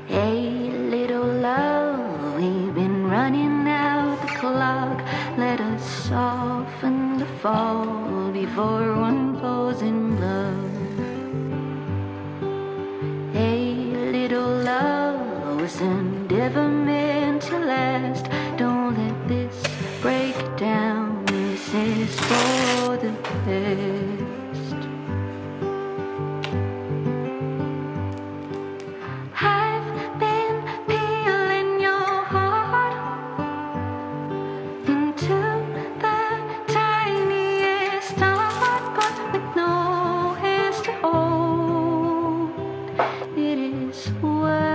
Hey, little love, we've been running out the clock. Let us soften the fall before one falls in love. Hey, little love, wasn't ever meant to last. Don't let this break down. This is for the best. I've been peeling your heart into the tiniest heart, but with no hands to hold. It is what